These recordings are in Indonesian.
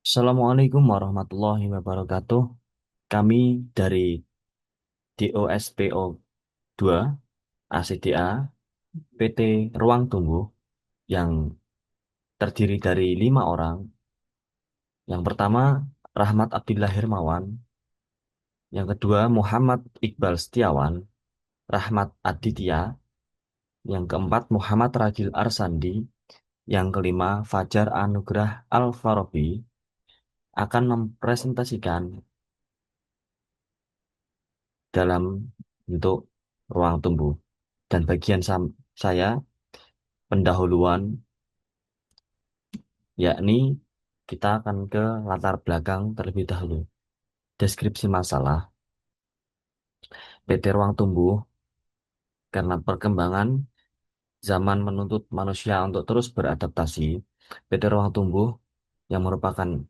Assalamualaikum warahmatullahi wabarakatuh. Kami dari DOSPO 2 ACDA PT Ruang Tumbuh yang terdiri dari 5 orang. Yang pertama Rahmat Abdillah Hermawan, yang kedua Muhammad Iqbal Setiawan, Rahmat Aditya, yang keempat Muhammad Ragil Arsandi, yang kelima Fajar Anugrah Al-Farabi akan mempresentasikan dalam bentuk ruang tumbuh. Dan bagian saya pendahuluan, yakni kita akan ke latar belakang terlebih dahulu. Deskripsi masalah PT Ruang Tumbuh karena perkembangan zaman menuntut manusia untuk terus beradaptasi. PT Ruang Tumbuh yang merupakan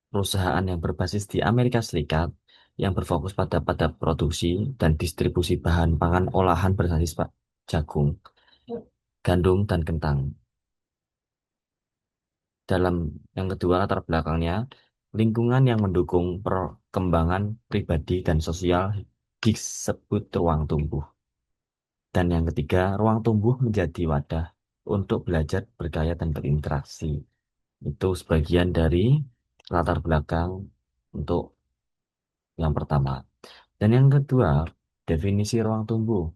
perusahaan yang berbasis di Amerika Serikat yang berfokus pada produksi dan distribusi bahan pangan olahan berbasis jagung, gandum, dan kentang. Dalam yang kedua, latar belakangnya, lingkungan yang mendukung perkembangan pribadi dan sosial disebut ruang tumbuh. Dan yang ketiga, ruang tumbuh menjadi wadah untuk belajar, berkarya, dan berinteraksi. Itu sebagian dari latar belakang untuk yang pertama. Dan yang kedua, definisi ruang tumbuh.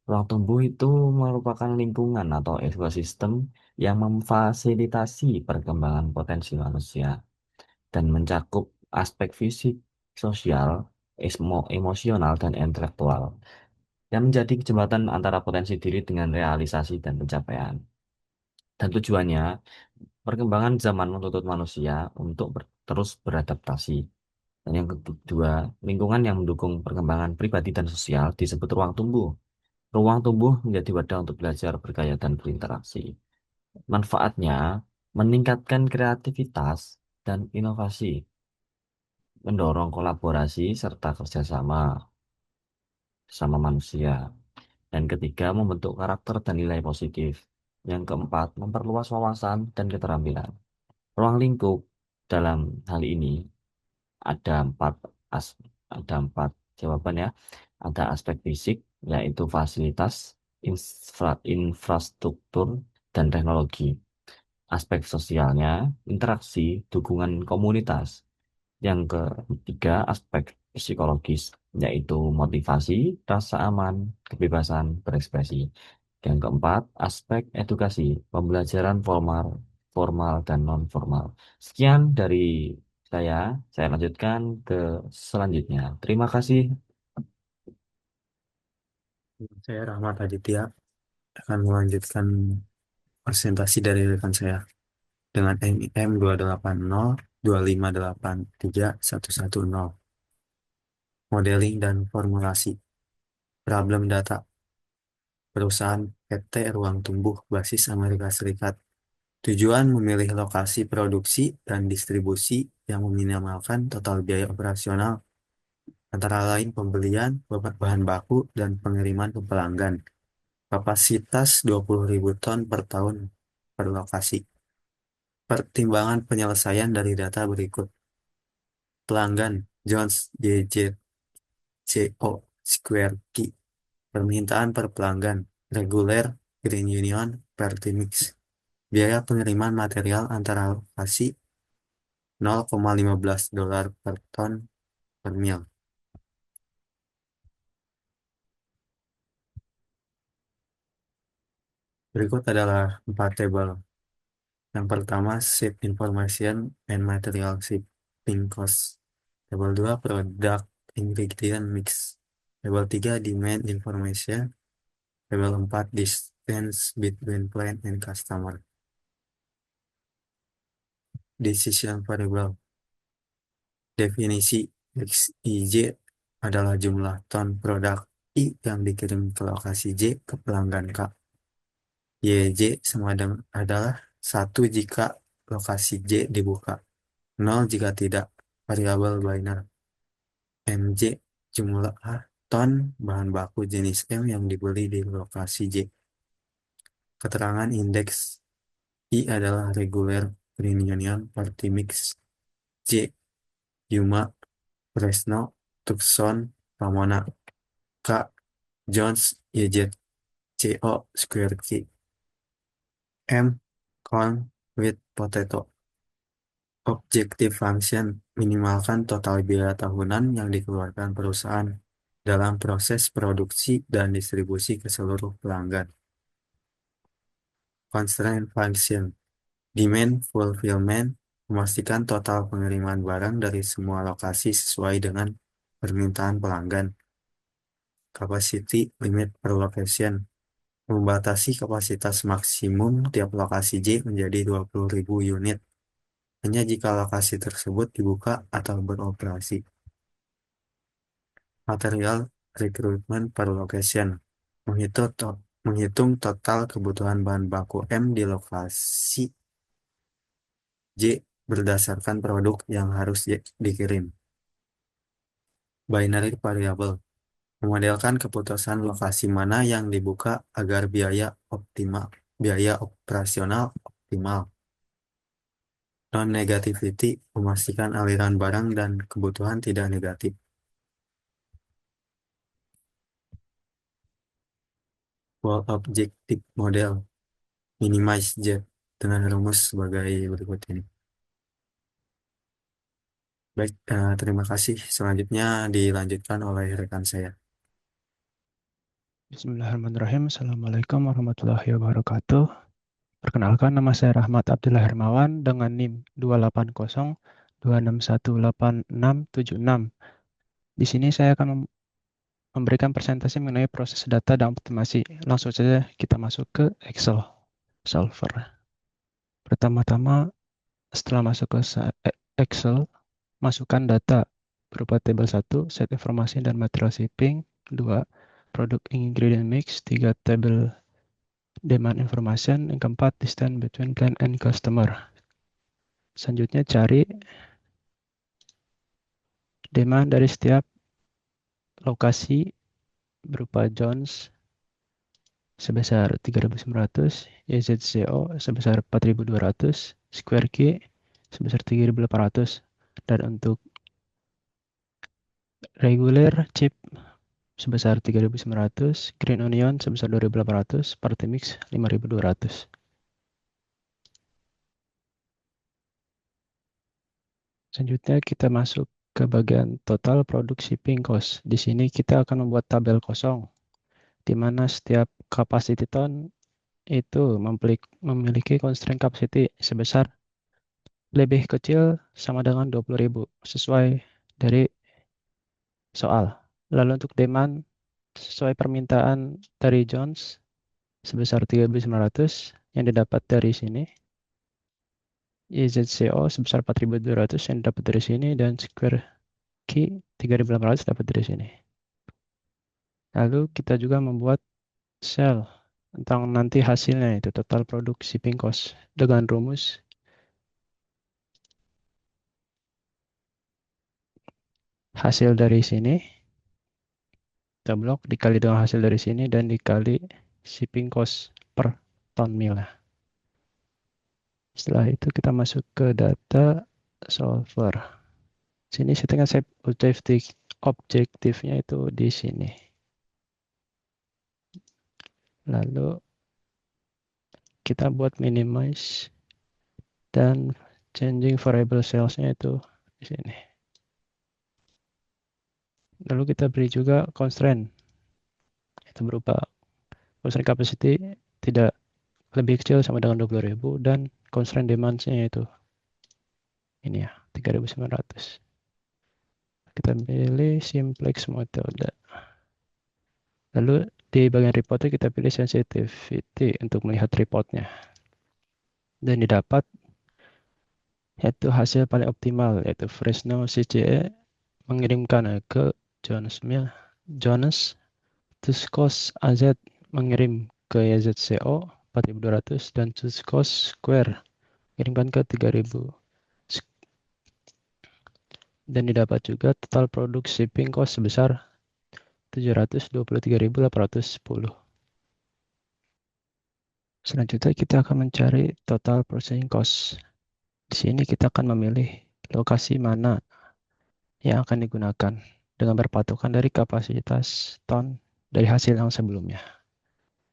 Ruang tumbuh itu merupakan lingkungan atau ekosistem yang memfasilitasi perkembangan potensi manusia dan mencakup aspek fisik, sosial, emosional, dan intelektual yang menjadi jembatan antara potensi diri dengan realisasi dan pencapaian. Dan tujuannya, perkembangan zaman menuntut manusia untuk terus beradaptasi. Dan yang kedua, lingkungan yang mendukung perkembangan pribadi dan sosial disebut ruang tumbuh. Ruang tumbuh menjadi wadah untuk belajar, berkarya, dan berinteraksi. Manfaatnya, meningkatkan kreativitas dan inovasi, mendorong kolaborasi serta kerjasama sama manusia. Dan ketiga, membentuk karakter dan nilai positif. Yang keempat, memperluas wawasan dan keterampilan. Ruang lingkup dalam hal ini ada as ada empat jawaban ya. Ada aspek fisik, yaitu fasilitas, infrastruktur, dan teknologi. Aspek sosialnya, interaksi, dukungan komunitas. Yang ketiga, aspek psikologis, yaitu motivasi, rasa aman, kebebasan berekspresi. Yang keempat, aspek edukasi, pembelajaran formal, formal dan non-formal. Sekian dari saya, saya lanjutkan ke selanjutnya. Terima kasih. Saya Rahmat Aditya akan melanjutkan presentasi dari rekan saya dengan NIM 280 2583110. Modeling dan formulasi problem data perusahaan PT Ruang Tumbuh basis Amerika Serikat. Tujuan memilih lokasi produksi dan distribusi yang meminimalkan total biaya operasional antara lain pembelian, bahan baku, dan pengiriman ke pelanggan. Kapasitas 20.000 ton per tahun per lokasi. Pertimbangan penyelesaian dari data berikut. Pelanggan Jones JJCO Square Key. Permintaan per pelanggan reguler Green Union Pertimix. Biaya pengiriman material antara lokasi $0,15 per ton per mil. Berikut adalah 4 tabel. Yang pertama, ship information and material shipping cost. Tabel 2, product ingredient mix. Tabel 3, demand information. Tabel 4, distance between plant and customer. Decision variable. Definisi XIJ adalah jumlah ton produk I yang dikirim ke lokasi J ke pelanggan K. YJ adalah 1 jika lokasi J dibuka, 0 jika tidak. Variabel binary. MJ jumlah ton bahan baku jenis M yang dibeli di lokasi J. Keterangan indeks I adalah reguler Green Union, Partimix, J. Yuma, Fresno, Tucson, Ramona, K. Jones, YZ, CO, Square Key, M. Corn with Potato. Objective function minimalkan total biaya tahunan yang dikeluarkan perusahaan dalam proses produksi dan distribusi ke seluruh pelanggan. Constraint function demand fulfillment memastikan total pengiriman barang dari semua lokasi sesuai dengan permintaan pelanggan. Capacity limit per location membatasi kapasitas maksimum tiap lokasi J menjadi 20.000 unit hanya jika lokasi tersebut dibuka atau beroperasi. Material recruitment per location menghitung total kebutuhan bahan baku M di lokasi J berdasarkan produk yang harus dikirim. Binary variable memodelkan keputusan lokasi mana yang dibuka agar biaya operasional optimal. Non-negativity memastikan aliran barang dan kebutuhan tidak negatif. Wall objective model minimize Z dengan rumus sebagai berikut ini. Baik, terima kasih. Selanjutnya dilanjutkan oleh rekan saya. Bismillahirrahmanirrahim. Assalamualaikum warahmatullahi wabarakatuh. Perkenalkan, nama saya Rahmat Abdullah Hermawan dengan NIM 28026186676. Di sini saya akan memberikan presentasi mengenai proses data dan optimasi. Langsung saja kita masuk ke Excel Solver. Pertama-tama, setelah masuk ke Excel, masukkan data berupa tabel 1, set informasi dan material shipping, 2, produk ingredient mix, 3, tabel demand information, yang keempat, distance between client and customer. Selanjutnya cari demand dari setiap lokasi berupa Jones sebesar 3.900, YZCO sebesar 4.200, Square Key sebesar 3.800, dan untuk regular chip sebesar 3.900, Green Onion sebesar 2.800, Partimix 5.200. Selanjutnya kita masuk ke bagian total product shipping cost. Di sini kita akan membuat tabel kosong, di mana setiap capacity ton itu memiliki constraint capacity sebesar lebih kecil sama dengan 20.000 sesuai dari soal. Lalu untuk demand sesuai permintaan dari Jones sebesar 3.900 yang didapat dari sini. YZCO sebesar 4.200 yang didapat dari sini, dan Square Key 3.800 dapat dari sini. Lalu kita juga membuat sel tentang nanti hasilnya, itu total product shipping cost dengan rumus hasil dari sini kita blok dikali dengan hasil dari sini dan dikali shipping cost per ton mil. Setelah itu kita masuk ke data solver. Sini settingan saya objektifnya itu di sini. Lalu kita buat minimize dan changing variable sales-nya itu di sini. Lalu kita beri juga constraint. Itu berupa constraint capacity tidak lebih kecil sama dengan 20.000 dan constraint demand-nya itu ini ya, 3.900. Kita pilih simplex metode. Lalu di bagian reportnya kita pilih sensitivity untuk melihat reportnya. Dan didapat yaitu hasil paling optimal, yaitu Fresno CCE mengirimkan ke Jones Mill, Jones, Tuscos AZ mengirim ke YZCO 4.200 dan Tuscos Square mengirimkan ke 3.000. Dan didapat juga total produk shipping cost sebesar 723.810. Selanjutnya kita akan mencari total processing cost. Di sini kita akan memilih lokasi mana yang akan digunakan dengan berpatokan dari kapasitas ton dari hasil yang sebelumnya.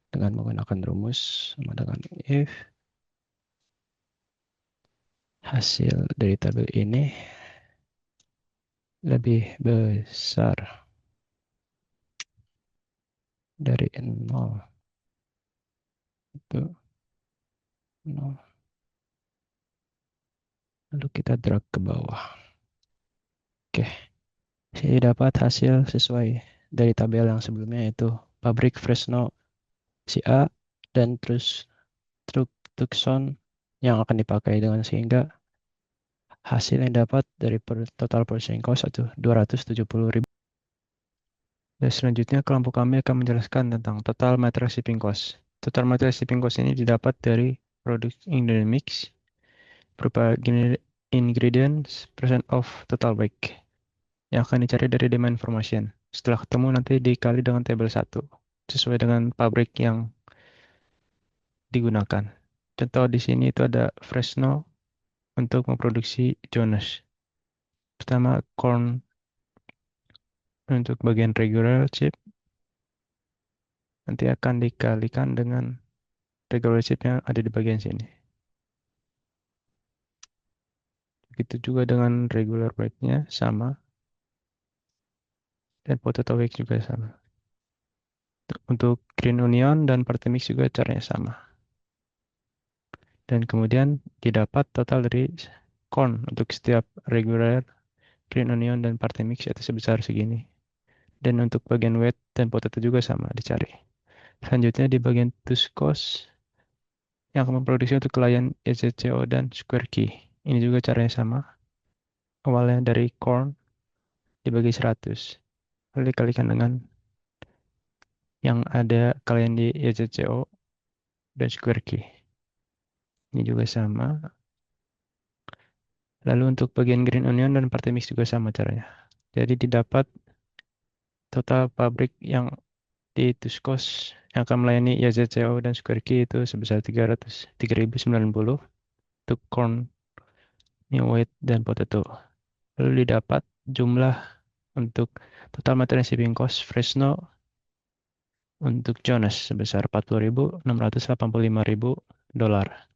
Dengan menggunakan rumus sama dengan if hasil dari tabel ini lebih besar dari 0 itu 0. Lalu kita drag ke bawah. Oke, sini dapat hasil sesuai dari tabel yang sebelumnya, yaitu pabrik Fresno si A dan terus truk Tucson yang akan dipakai, dengan sehingga hasil yang dapat dari total purchasing cost itu 270.000. Dan selanjutnya kelompok kami akan menjelaskan tentang total material shipping cost. Total material shipping cost ini didapat dari product ingredient mix berupa ingredients percent of total weight yang akan dicari dari demand information. Setelah ketemu nanti dikali dengan tabel 1 sesuai dengan pabrik yang digunakan. Contoh di sini itu ada Fresno untuk memproduksi Jonas. Pertama, corn untuk bagian regular chip nanti akan dikalikan dengan regular chip yang ada di bagian sini. Begitu juga dengan regular weight-nya sama, dan potato weight juga sama. Untuk green onion dan party mix juga caranya sama. Dan kemudian didapat total dari corn untuk setiap regular, green onion, dan party mix itu sebesar segini. Dan untuk bagian weight dan potato juga sama dicari. Selanjutnya di bagian tooth cost yang akan memproduksi untuk klien EZCO dan Square Key. Ini juga caranya sama. Awalnya dari corn dibagi 100. Lalu dikalikan dengan yang ada klien di EZCO dan Square Key. Ini juga sama. Lalu untuk bagian green onion dan party mix juga sama caranya. Jadi didapat total pabrik yang di Tuskos yang akan melayani YZCO dan Square Key itu sebesar 3.090 untuk corn, new wheat, dan potato. Lalu didapat jumlah untuk total material shipping cost Fresno untuk Jonas sebesar 40.685.000 dolar.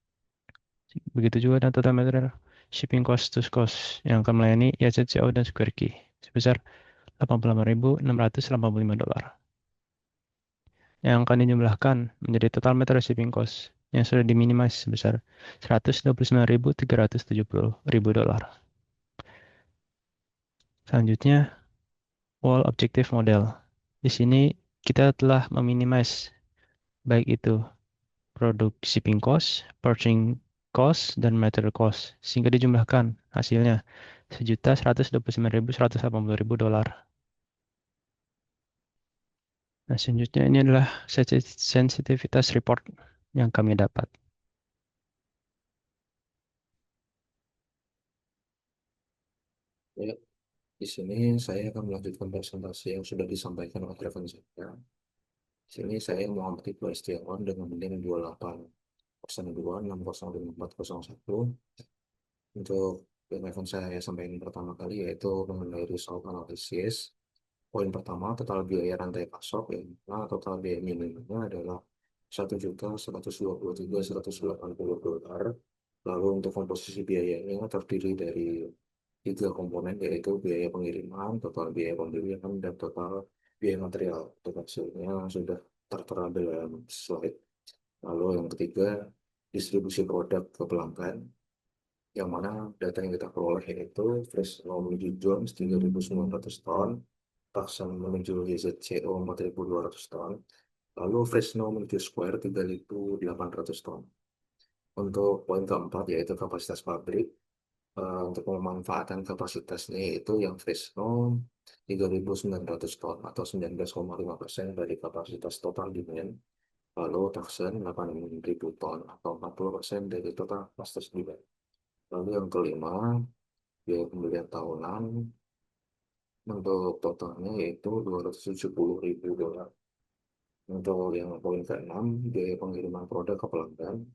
Begitu juga dengan total material shipping cost Tuskos yang akan melayani YZCO dan Square Key sebesar 88.685 dolar. Yang akan dijumlahkan menjadi total material shipping cost yang sudah diminimize sebesar 129.370.000 dolar. Selanjutnya, wall objective model. Di sini kita telah meminimize baik itu produk shipping cost, purchasing cost, dan material cost, sehingga dijumlahkan hasilnya 1.129.180.000 dolar. Nah, selanjutnya ini adalah sensitivitas report yang kami dapat. Ya, di sini saya akan melanjutkan presentasi yang sudah disampaikan oleh rekan saya. Di sini saya Muhammad Iqbal Setiawan dengan NIM 2802605401. Untuk yang akan saya sampaikan pertama kali yaitu mengenai result analysis. Poin pertama, total biaya rantai pasok, yang mana total biaya minimumnya adalah 1.123.180 dolar. Lalu untuk komposisi biayanya terdiri dari tiga komponen, yaitu biaya pengiriman, total biaya pembelian, dan total biaya material. Untuk hasilnya sudah tertera dalam slide. Lalu yang ketiga, distribusi produk ke pelanggan, yang mana data yang kita peroleh yaitu fresh raw menuju Jones 3.900 ton, Tucson menuju YZCO 4.200 ton, lalu Fresno menuju Square 3.800 ton. Untuk poin keempat yaitu kapasitas pabrik. Untuk pemanfaatan kapasitasnya itu yang Fresno 3.900 ton atau 19,5% dari kapasitas total demand. Lalu Tucson 8.000 ton atau 40% dari total kapasitas demand. Lalu yang kelima, biaya pembelian tahunan untuk totalnya yaitu 270.000 dolar. Untuk yang poin keenam, biaya pengiriman produk ke pelanggan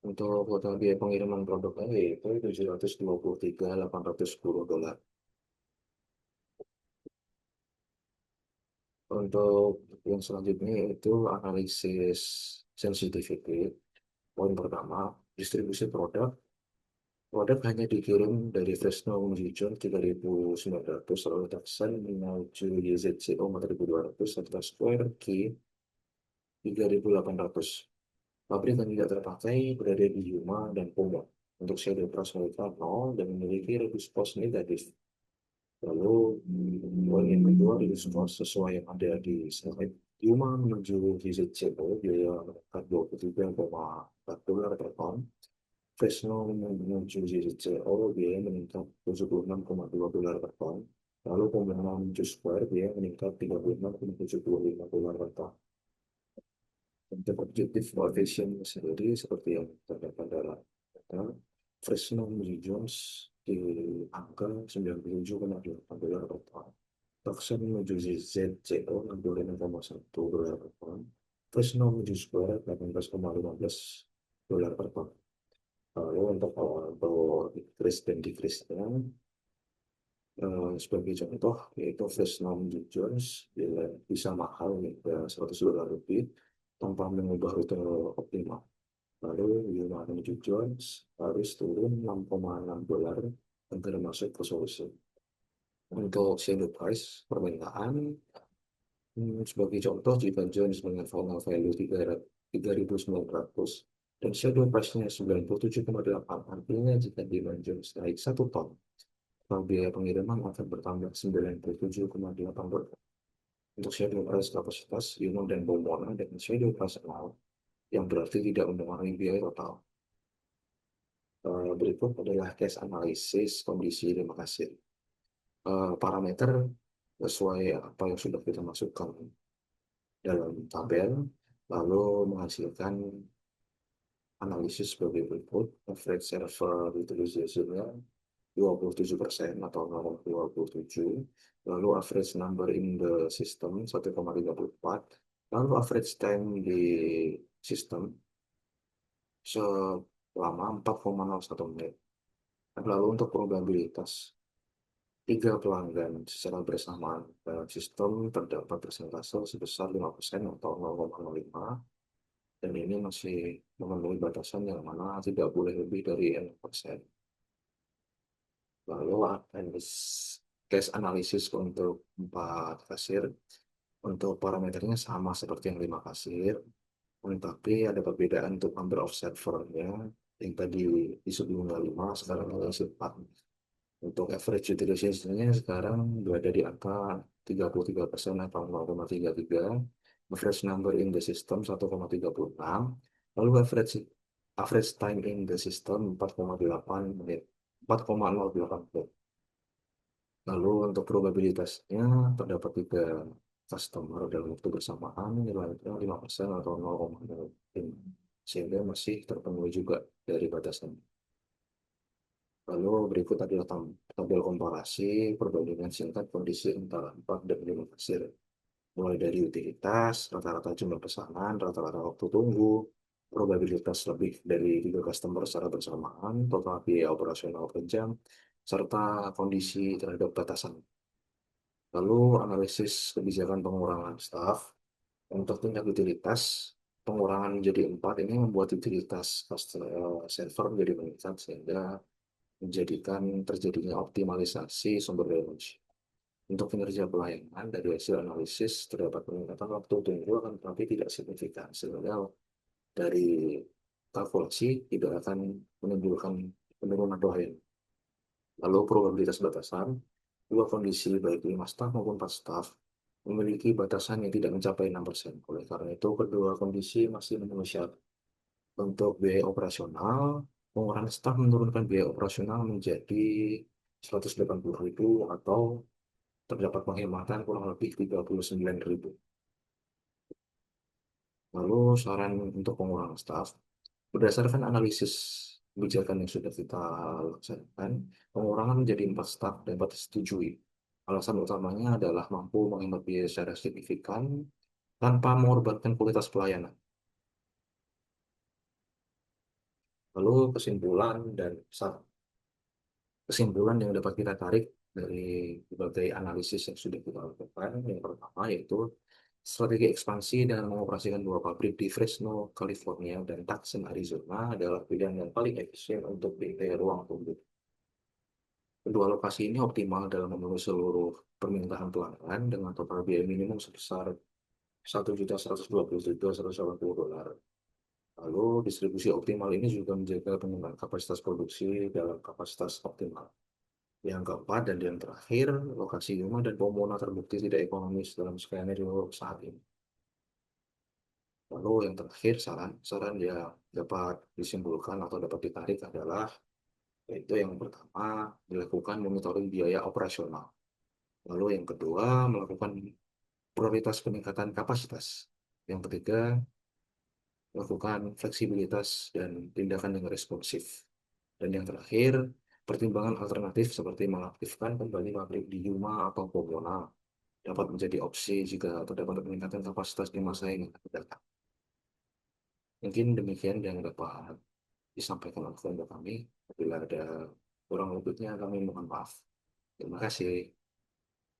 Untuk total biaya pengiriman produknya yaitu $723.810. Untuk yang selanjutnya yaitu analisis sensitivity. Poin pertama, distribusi produk. Produk hanya dikirim dari Fresno menuju John 3.900, lalu Tucson menuju YZCO 4.200, serta Square Key 3.800. Pabrik yang tidak terpakai berada di Yuma dan Puma. Untuk shadow price mereka 0 dan memiliki reduce cost negatif. Lalu, poin yang kedua, reduce cost sesuai yang ada di slide. Yuma menuju YZCO biaya meningkat $23,4 per ton. Fresno menuju JCO biaya meningkat $76,2 per ton. Lalu pembangunan menuju Square biaya meningkat $36,725 per ton. Untuk objektif coefficient sendiri seperti yang terdapat dalam data, Fresno menuju Jones di angka $97,8 per ton. Tucson menuju ZCO $65,1 per ton. Fresno menuju Square $18,15 per ton. Lalu untuk decrease dan decrease-nya, sebagai contoh, yaitu Fresno Jones bisa mahal hingga $100 lebih tanpa mengubah rute optimal. Lalu Yuma menuju Jones harus turun $6,6 agar masuk ke solusi. Untuk shadow price permintaan, sebagai contoh, jika Jones dengan final value 3.900 dan shadow price-nya 97,8, artinya jika demand Jones naik 1 ton, maka biaya pengiriman akan bertambah $97,8. Untuk shadow price kapasitas, Yunon dan Pomona dengan shadow price 0, yang berarti tidak mengurangi biaya total. Berikut adalah case analisis kondisi lima kasir. Parameter sesuai apa yang sudah kita masukkan dalam tabel, lalu menghasilkan analisis sebagai berikut. Average server utilization-nya 27% atau 0,27, lalu average number in the system 1,34, lalu average time di sistem selama 4,01 menit. Lalu untuk probabilitas 3 pelanggan secara bersamaan dalam sistem terdapat persentase sebesar 5% atau 0,05, dan ini masih memenuhi batasan yang mana tidak boleh lebih dari 6%. Lalu case analisis untuk 4 kasir. Untuk parameternya sama seperti yang 5 kasir, tapi ada perbedaan untuk number of servernya. Yang tadi di sebelumnya 5, sekarang ada 4. Untuk average utilization-nya sekarang berada di angka 33% atau 0,33. Average number in the system 1,36. Lalu average time in the system 4,08 menit. 4,08 menit. Lalu untuk probabilitasnya terdapat 3 customer dalam waktu bersamaan, nilainya 5% atau 0,05, sehingga masih terpenuhi juga dari batasan. Lalu berikut adalah tabel komparasi perbandingan singkat kondisi antara 4 dan 5 kasir. Mulai dari utilitas, rata-rata jumlah pesanan, rata-rata waktu tunggu, probabilitas lebih dari 3 customer secara bersamaan, total biaya operasional per jam, serta kondisi terhadap batasan. Lalu analisis kebijakan pengurangan staf. Untuk tingkat utilitas, pengurangan menjadi 4 ini membuat utilitas server menjadi meningkat sehingga menjadikan terjadinya optimalisasi sumber daya manusia. Untuk kinerja pelayanan dari hasil analisis terdapat peningkatan waktu tunggu akan tetapi tidak signifikan sehingga dari kalkulasi tidak akan menimbulkan penurunan pelayanan. Lalu probabilitas batasan, 2 kondisi baik 5 staf maupun 4 staf memiliki batasan yang tidak mencapai 6%. Oleh karena itu, kedua kondisi masih memenuhi syarat. Untuk biaya operasional, pengurangan staf menurunkan biaya operasional menjadi 180.000 atau terdapat penghematan kurang lebih 39.000. Lalu saran untuk pengurangan staf, berdasarkan analisis kebijakan yang sudah kita laksanakan, pengurangan menjadi 4 staf dapat disetujui. Alasan utamanya adalah mampu menghemat biaya secara signifikan tanpa mengorbankan kualitas pelayanan. Lalu kesimpulan yang dapat kita tarik dari berbagai analisis yang sudah kita lakukan, yang pertama yaitu strategi ekspansi dengan mengoperasikan dua pabrik di Fresno, California, dan Tucson, Arizona adalah pilihan yang paling efisien untuk retail ruang tunggu. Kedua lokasi ini optimal dalam memenuhi seluruh permintaan pelanggan dengan total biaya minimum sebesar 1.120.180 dolar. Lalu distribusi optimal ini juga menjaga pengembangan kapasitas produksi dalam kapasitas optimal. Yang keempat dan yang terakhir, lokasi Yuma dan Pomona terbukti tidak ekonomis dalam skenario saat ini. Lalu yang terakhir, saran yang dapat disimpulkan atau dapat ditarik adalah yaitu yang pertama, dilakukan monitoring biaya operasional. Lalu yang kedua, melakukan prioritas peningkatan kapasitas. Yang ketiga, melakukan fleksibilitas dan tindakan yang responsif. Dan yang terakhir, pertimbangan alternatif seperti mengaktifkan kembali pabrik di Yuma atau Pomona dapat menjadi opsi jika terdapat peningkatan kapasitas di masa yang akan datang. Mungkin demikian yang dapat disampaikan oleh kelompok kami. Apabila ada kurang lebihnya, kami mohon maaf. Terima kasih.